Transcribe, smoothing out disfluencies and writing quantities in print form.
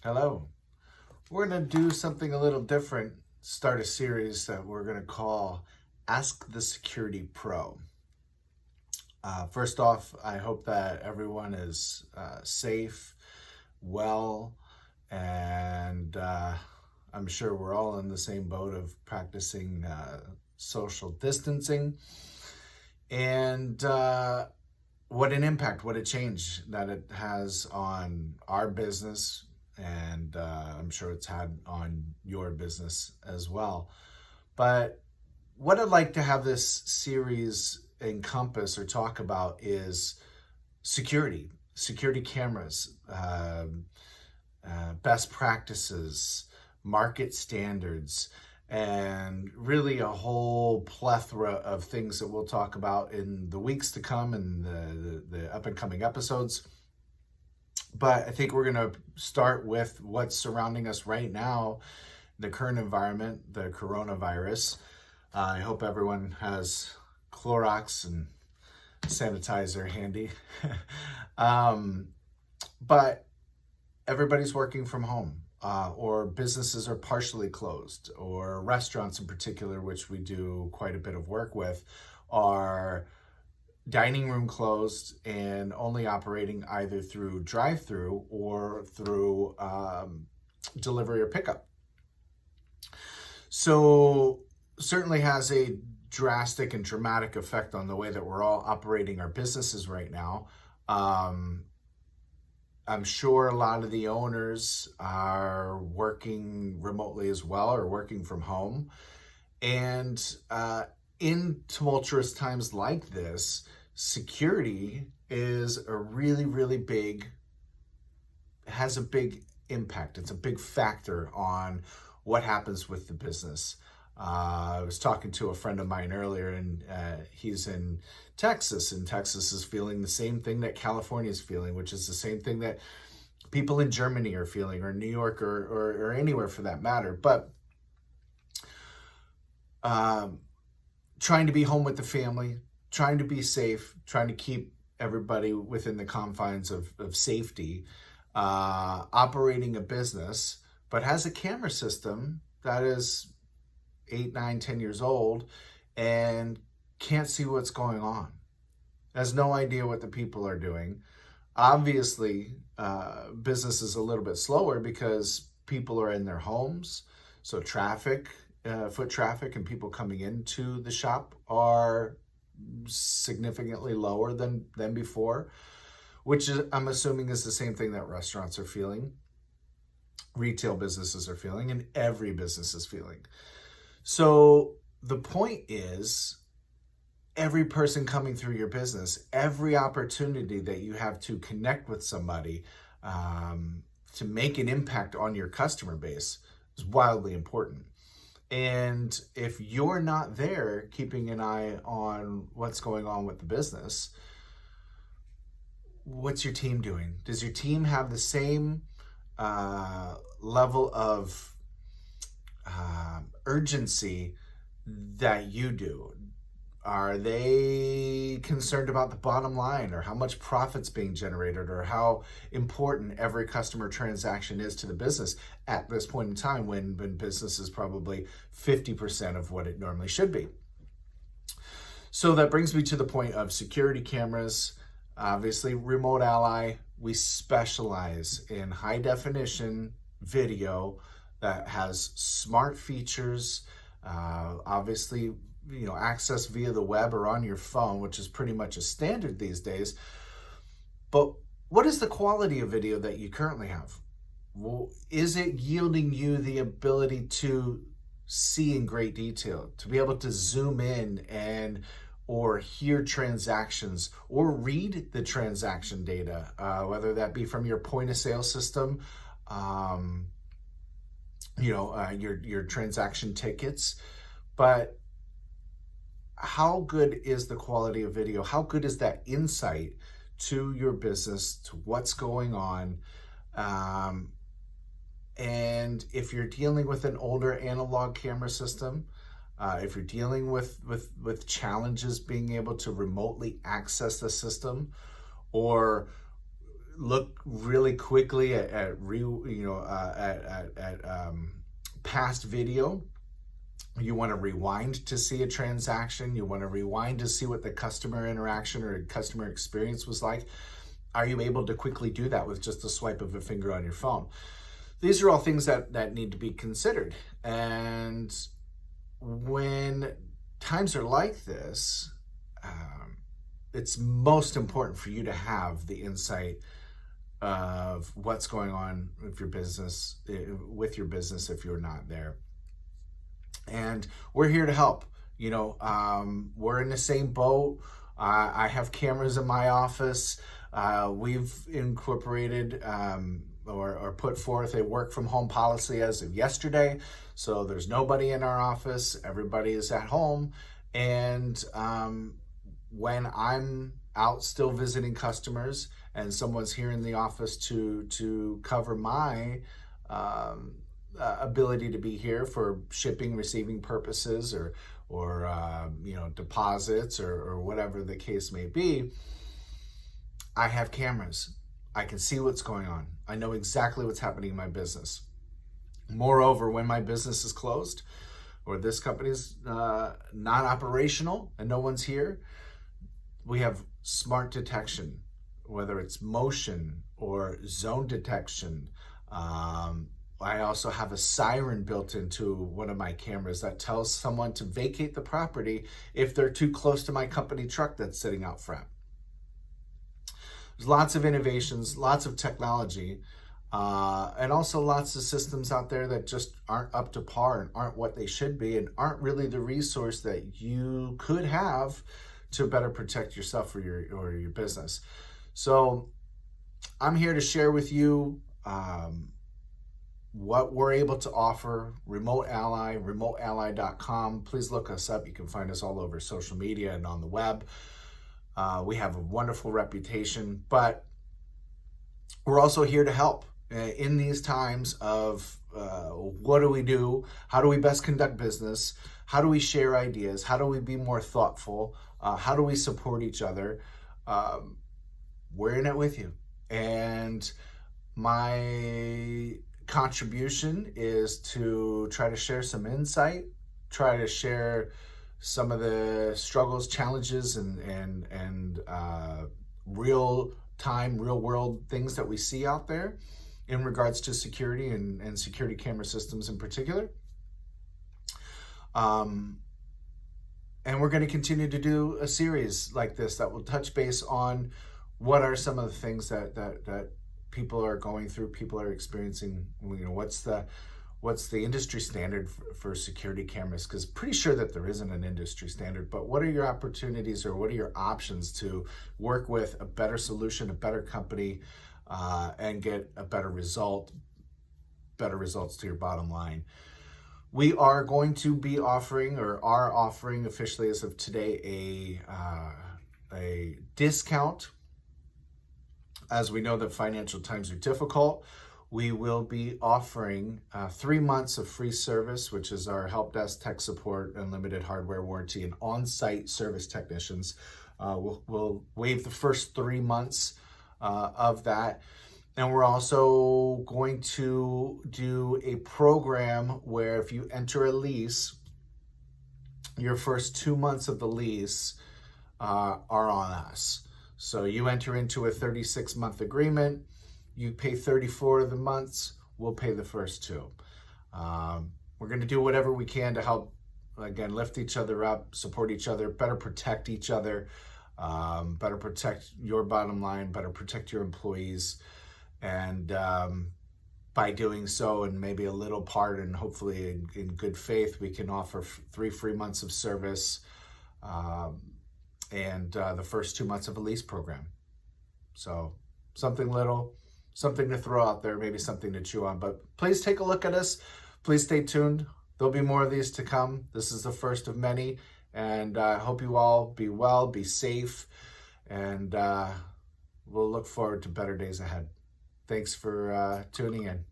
Hello. We're going to do something a little different, start a series that we're going to call Ask the Security Pro. First off, I hope that everyone is safe, well, and I'm sure we're all in the same boat of practicing social distancing. And what an impact, what a change that it has on our business, and I'm sure it's had on your business as well. But what I'd like to have this series encompass or talk about is security cameras, best practices, market standards, and really a whole plethora of things that we'll talk about in the weeks to come and the up and coming episodes. But I think we're going to start with what's surrounding us right now, the current environment, the coronavirus. I hope everyone has Clorox and sanitizer handy. But everybody's working from home, or businesses are partially closed, or restaurants in particular, which we do quite a bit of work with, are dining room closed and only operating either through drive-through or through delivery or pickup. So certainly has a drastic and dramatic effect on the way that we're all operating our businesses right now. I'm sure a lot of the owners are working remotely as well, or working from home. And in tumultuous times like this, security is a really big, has a big impact. It's a big factor on what happens with the business. I was talking to a friend of mine earlier, and he's in Texas, and Texas is feeling the same thing that California is feeling, which is the same thing that people in Germany are feeling, or New York, or anywhere for that matter. But trying to be home with the family, trying to be safe, trying to keep everybody within the confines of safety, operating a business, but has a camera system that is 8, 9, 10 years old and can't see what's going on, has no idea what the people are doing. Obviously, business is a little bit slower because people are in their homes, so foot traffic and people coming into the shop are significantly lower than before, which is, I'm assuming, is the same thing that restaurants are feeling, retail businesses are feeling, and every business is feeling. So the point is, every person coming through your business, every opportunity that you have to connect with somebody, to make an impact on your customer base, is wildly important. And if you're not there keeping an eye on what's going on with the business, what's your team doing? Does your team have the same level of urgency that you do? Are they concerned about the bottom line, or how much profit's being generated, or how important every customer transaction is to the business at this point in time, when business is probably 50% of what it normally should be? So that brings me to the point of security cameras. Obviously, Remote Ally, we specialize in high definition video that has smart features, obviously, access via the web or on your phone, which is pretty much a standard these days. But what is the quality of video that you currently have? Well, is it yielding you the ability to see in great detail, to be able to zoom in and or hear transactions, or read the transaction data, whether that be from your point of sale system, your transaction tickets? But how good is the quality of video? How good is that insight to your business, to what's going on? And if you're dealing with an older analog camera system, if you're dealing with challenges being able to remotely access the system, or look really quickly past video. You want to rewind to see a transaction. You want to rewind to see what the customer interaction or customer experience was like. Are you able to quickly do that with just a swipe of a finger on your phone? These are all things that need to be considered. And when times are like this, it's most important for you to have the insight of what's going on with your business if you're not there. And we're here to help. We're in the same boat. I have cameras in my office. We've incorporated or put forth a work from home policy as of yesterday. So there's nobody in our office. Everybody is at home. And when I'm out still visiting customers and someone's here in the office to cover my ability to be here for shipping, receiving purposes, or deposits, or whatever the case may be, I have cameras. I can see what's going on. I know exactly what's happening in my business. Moreover, when my business is closed or this company's not operational and no one's here, we have smart detection, whether it's motion or zone detection. I also have a siren built into one of my cameras that tells someone to vacate the property if they're too close to my company truck that's sitting out front. There's lots of innovations, lots of technology, and also lots of systems out there that just aren't up to par and aren't what they should be and aren't really the resource that you could have to better protect yourself or your business. So I'm here to share with you what we're able to offer. Remote Ally, remoteally.com. Please look us up. You can find us all over social media and on the web. We have a wonderful reputation, but we're also here to help in these times of what do we do? How do we best conduct business? How do we share ideas? How do we be more thoughtful? How do we support each other? We're in it with you. And my contribution is to try to share some insight, try to share some of the struggles, challenges, and real time, real world things that we see out there in regards to security and security camera systems in particular. And we're going to continue to do a series like this that will touch base on what are some of the things that people are going through, people are experiencing. What's the industry standard for security cameras? Because pretty sure that there isn't an industry standard, but what are your opportunities or what are your options to work with a better solution, a better company, and get a better results to your bottom line? We are going to be offering, or are offering officially as of today, a discount. As we know that financial times are difficult, we will be offering 3 months of free service, which is our help desk, tech support, unlimited hardware warranty, and on-site service technicians. We'll waive the first 3 months of that. And we're also going to do a program where if you enter a lease, your first 2 months of the lease are on us. So you enter into a 36-month agreement, you pay 34 of the months, we'll pay the first 2. We're going to do whatever we can to help, again, lift each other up, support each other, better protect each other, better protect your bottom line, better protect your employees. And by doing so, and maybe a little part, and hopefully in good faith, we can offer 3 free months of service and the first 2 months of a lease program. So something little, something to throw out there, maybe something to chew on. But please take a look at us. Please stay tuned. There'll be more of these to come. This is the first of many. And I hope you all be well, be safe, and we'll look forward to better days ahead. Thanks for tuning in.